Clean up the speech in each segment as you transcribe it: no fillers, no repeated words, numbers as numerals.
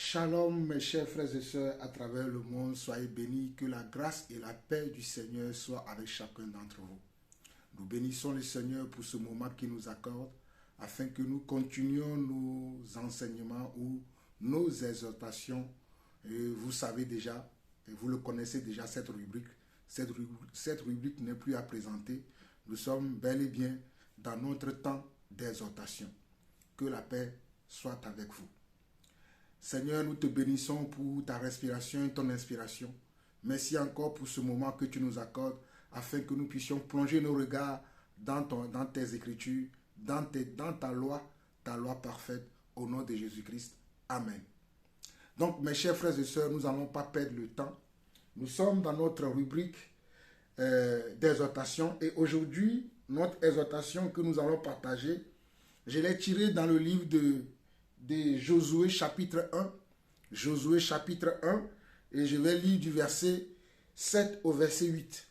Shalom mes chers frères et sœurs à travers le monde, soyez bénis, que la grâce et la paix du Seigneur soient avec chacun d'entre vous. Nous bénissons le Seigneur pour ce moment qu'il nous accorde afin que nous continuions nos enseignements ou nos exhortations. Et vous savez déjà, et vous le connaissez déjà cette rubrique. Cette rubrique n'est plus à présenter. Nous sommes bel et bien dans notre temps d'exhortation. Que la paix soit avec vous. Seigneur, nous te bénissons pour ta respiration et ton inspiration. Merci encore pour ce moment que tu nous accordes afin que nous puissions plonger nos regards dans tes écritures, dans ta loi parfaite, au nom de Jésus-Christ. Amen. Donc, mes chers frères et sœurs, nous n'allons pas perdre le temps. Nous sommes dans notre rubrique d'exhortation et aujourd'hui, notre exhortation que nous allons partager, je l'ai tirée dans le livre de Josué chapitre 1. Josué chapitre 1 et je vais lire du verset 7 au verset 8.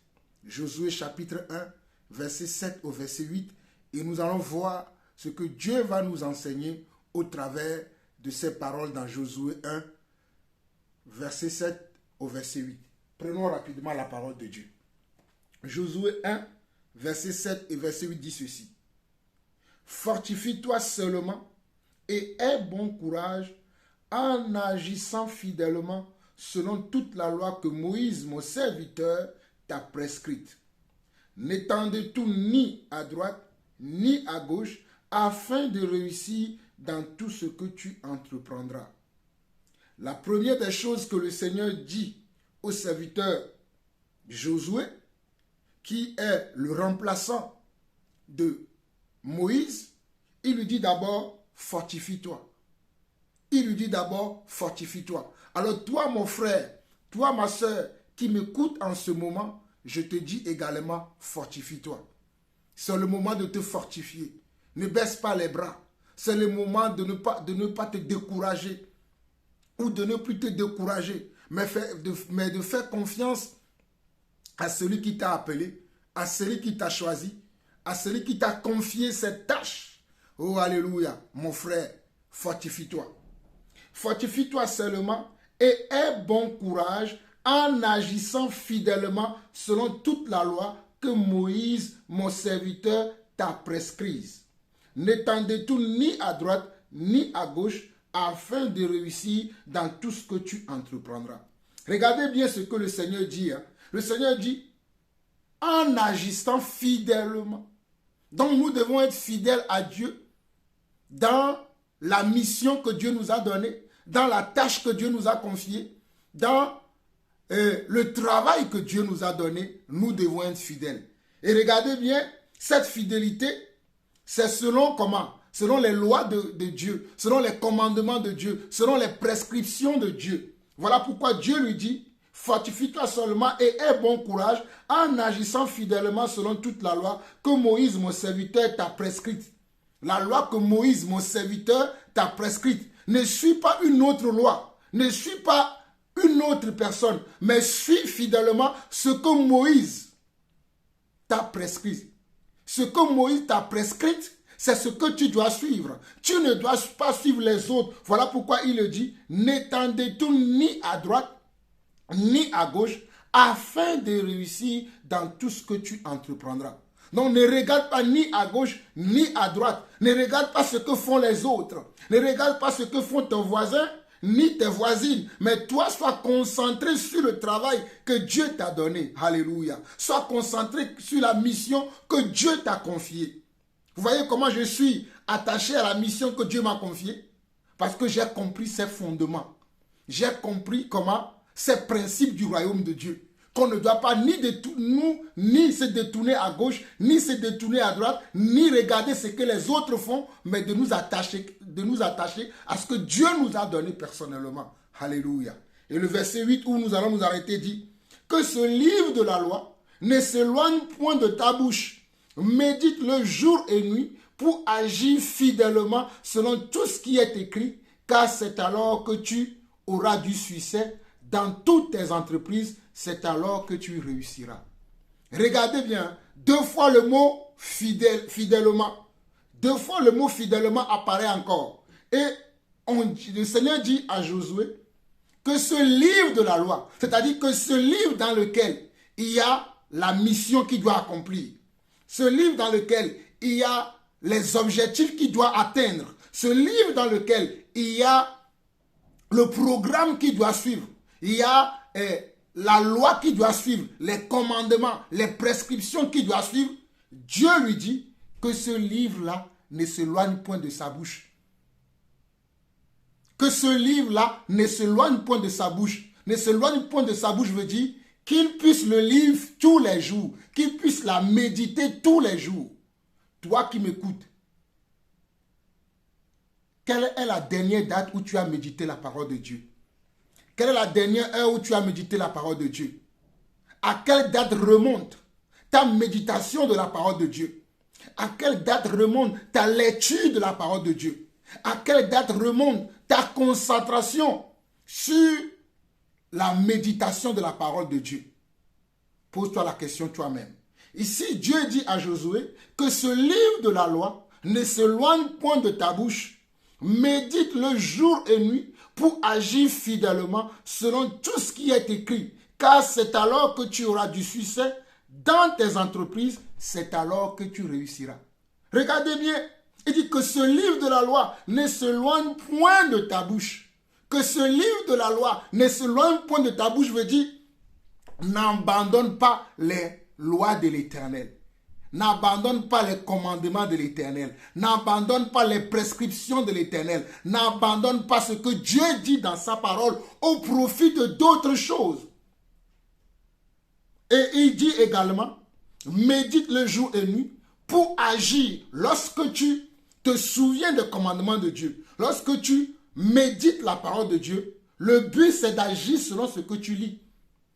Josué chapitre 1, verset 7 au verset 8 et nous allons voir ce que Dieu va nous enseigner au travers de ces paroles dans Josué 1, verset 7 au verset 8. Prenons rapidement la parole de Dieu. Josué 1, verset 7 et verset 8 dit ceci. Fortifie-toi seulement et aie bon courage en agissant fidèlement selon toute la loi que Moïse, mon serviteur, t'a prescrite. N'étendez tout ni à droite ni à gauche afin de réussir dans tout ce que tu entreprendras. La première des choses que le Seigneur dit au serviteur Josué, qui est le remplaçant de Moïse, il lui dit d'abord, fortifie-toi. Il lui dit d'abord, fortifie-toi. Alors toi, mon frère, toi, ma soeur, qui m'écoute en ce moment, je te dis également, fortifie-toi. C'est le moment de te fortifier. Ne baisse pas les bras. C'est le moment de ne pas te décourager ou de ne plus te décourager, mais de faire confiance à celui qui t'a appelé, à celui qui t'a choisi, à celui qui t'a confié cette tâche. Oh, alléluia, mon frère, fortifie-toi. Fortifie-toi seulement et aie bon courage en agissant fidèlement selon toute la loi que Moïse, mon serviteur, t'a prescrise. N'étendez tout ni à droite ni à gauche afin de réussir dans tout ce que tu entreprendras. Regardez bien ce que le Seigneur dit. Le Seigneur dit, en agissant fidèlement. Donc nous devons être fidèles à Dieu dans la mission que Dieu nous a donnée, dans la tâche que Dieu nous a confiée, dans le travail que Dieu nous a donné, nous devons être fidèles. Et regardez bien, cette fidélité, c'est selon comment? Selon les lois de Dieu, selon les commandements de Dieu, selon les prescriptions de Dieu. Voilà pourquoi Dieu lui dit, fortifie-toi seulement et aie bon courage en agissant fidèlement selon toute la loi que Moïse, mon serviteur, t'a prescrite. La loi que Moïse, mon serviteur, t'a prescrite. Ne suis pas une autre loi, ne suis pas une autre personne, mais suis fidèlement ce que Moïse t'a prescrit. Ce que Moïse t'a prescrit, c'est ce que tu dois suivre. Tu ne dois pas suivre les autres. Voilà pourquoi il le dit, n'étendez tout ni à droite, ni à gauche, afin de réussir dans tout ce que tu entreprendras. Donc ne regarde pas ni à gauche, ni à droite. Ne regarde pas ce que font les autres. Ne regarde pas ce que font tes voisins, ni tes voisines. Mais toi, sois concentré sur le travail que Dieu t'a donné. Alléluia. Sois concentré sur la mission que Dieu t'a confiée. Vous voyez comment je suis attaché à la mission que Dieu m'a confiée? Parce que j'ai compris ses fondements. J'ai compris comment ces principes du royaume de Dieu. Qu'on ne doit pas ni se détourner à gauche, ni se détourner à droite, ni regarder ce que les autres font, mais de nous attacher à ce que Dieu nous a donné personnellement. Alléluia. Et le verset 8 où nous allons nous arrêter dit que ce livre de la loi ne s'éloigne point de ta bouche. Médite-le jour et nuit pour agir fidèlement selon tout ce qui est écrit, car c'est alors que tu auras du succès dans toutes tes entreprises, c'est alors que tu réussiras. Regardez bien, 2 fois le mot fidèlement. 2 fois le mot fidèlement apparaît encore. Et le Seigneur dit à Josué que ce livre de la loi, c'est-à-dire que ce livre dans lequel il y a la mission qu'il doit accomplir, ce livre dans lequel il y a les objectifs qu'il doit atteindre, ce livre dans lequel il y a le programme qu'il doit suivre, il y a la loi qu'il doit suivre, les commandements, les prescriptions qu'il doit suivre, Dieu lui dit que ce livre-là ne s'éloigne point de sa bouche. Que ce livre-là ne s'éloigne point de sa bouche. Ne s'éloigne point de sa bouche veut dire qu'il puisse le lire tous les jours, qu'il puisse la méditer tous les jours. Toi qui m'écoutes, quelle est la dernière date où tu as médité la parole de Dieu? Quelle est la dernière heure où tu as médité la parole de Dieu? À quelle date remonte ta méditation de la parole de Dieu? À quelle date remonte ta lecture de la parole de Dieu? À quelle date remonte ta concentration sur la méditation de la parole de Dieu? Pose-toi la question toi-même. Ici, Dieu dit à Josué que ce livre de la loi ne s'éloigne point de ta bouche. Médite-le jour et nuit pour agir fidèlement selon tout ce qui est écrit. Car c'est alors que tu auras du succès dans tes entreprises, c'est alors que tu réussiras. Regardez bien, il dit que ce livre de la loi ne s'éloigne point de ta bouche. Que ce livre de la loi ne s'éloigne point de ta bouche veut dire n'abandonne pas les lois de l'Éternel. N'abandonne pas les commandements de l'Éternel. N'abandonne pas les prescriptions de l'Éternel. N'abandonne pas ce que Dieu dit dans sa parole au profit d'autres choses. Et il dit également, médite le jour et nuit pour agir. Lorsque tu te souviens des commandements de Dieu, lorsque tu médites la parole de Dieu, le but c'est d'agir selon ce que tu lis,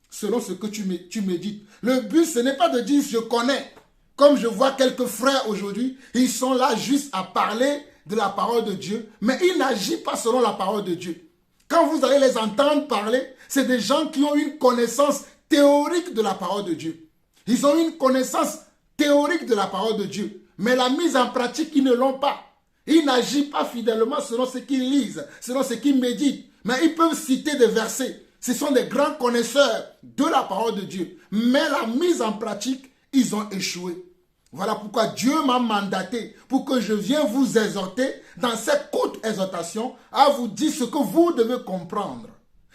selon ce que tu médites. Le but ce n'est pas de dire je connais. Comme je vois quelques frères aujourd'hui, ils sont là juste à parler de la parole de Dieu, mais ils n'agissent pas selon la parole de Dieu. Quand vous allez les entendre parler, c'est des gens qui ont une connaissance théorique de la parole de Dieu. Ils ont une connaissance théorique de la parole de Dieu, mais la mise en pratique, ils ne l'ont pas. Ils n'agissent pas fidèlement selon ce qu'ils lisent, selon ce qu'ils méditent, mais ils peuvent citer des versets. Ce sont des grands connaisseurs de la parole de Dieu, mais la mise en pratique, ils ont échoué. Voilà pourquoi Dieu m'a mandaté pour que je vienne vous exhorter dans cette courte exhortation à vous dire ce que vous devez comprendre.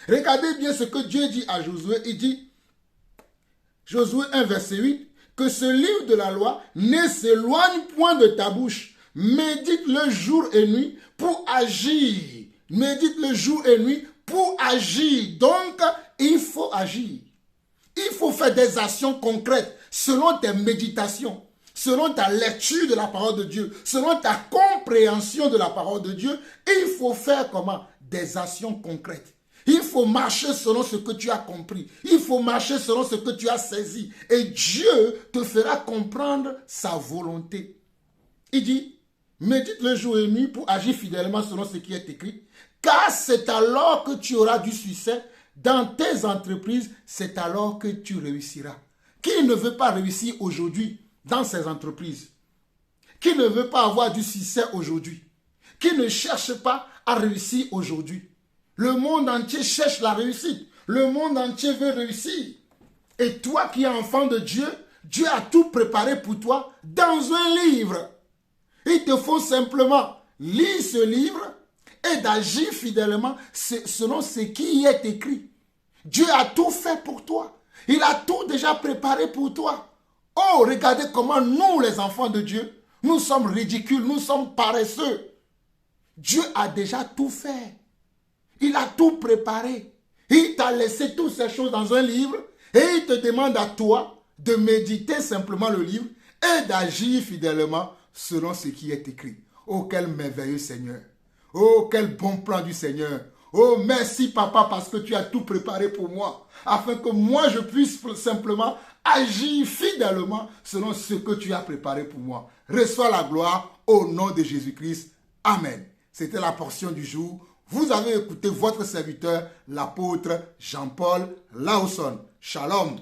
Regardez bien ce que Dieu dit à Josué. Il dit, Josué 1 verset 8, que ce livre de la loi ne s'éloigne point de ta bouche. Médite le jour et nuit pour agir. Médite le jour et nuit pour agir. Donc, il faut agir. Il faut faire des actions concrètes selon tes méditations, selon ta lecture de la parole de Dieu, selon ta compréhension de la parole de Dieu. Il faut faire comment? Des actions concrètes. Il faut marcher selon ce que tu as compris. Il faut marcher selon ce que tu as saisi. Et Dieu te fera comprendre sa volonté. Il dit, médite le jour et nuit pour agir fidèlement selon ce qui est écrit. Car c'est alors que tu auras du succès dans tes entreprises. C'est alors que tu réussiras. Qui ne veut pas réussir aujourd'hui dans ses entreprises? Qui ne veut pas avoir du succès aujourd'hui? Qui ne cherche pas à réussir aujourd'hui? Le monde entier cherche la réussite. Le monde entier veut réussir. Et toi qui es enfant de Dieu, Dieu a tout préparé pour toi dans un livre. Il te faut simplement lire ce livre et d'agir fidèlement selon ce qui y est écrit. Dieu a tout fait pour toi. Il a tout déjà préparé pour toi. Oh, regardez comment nous, les enfants de Dieu, nous sommes ridicules, nous sommes paresseux. Dieu a déjà tout fait. Il a tout préparé. Il t'a laissé toutes ces choses dans un livre et il te demande à toi de méditer simplement le livre et d'agir fidèlement selon ce qui est écrit. Oh, quel merveilleux Seigneur. Oh, quel bon plan du Seigneur. Oh, merci papa parce que tu as tout préparé pour moi afin que moi je puisse simplement agir fidèlement selon ce que tu as préparé pour moi. Reçois la gloire au nom de Jésus-Christ. Amen. C'était la portion du jour. Vous avez écouté votre serviteur, l'apôtre Jean-Paul Laosson. Shalom.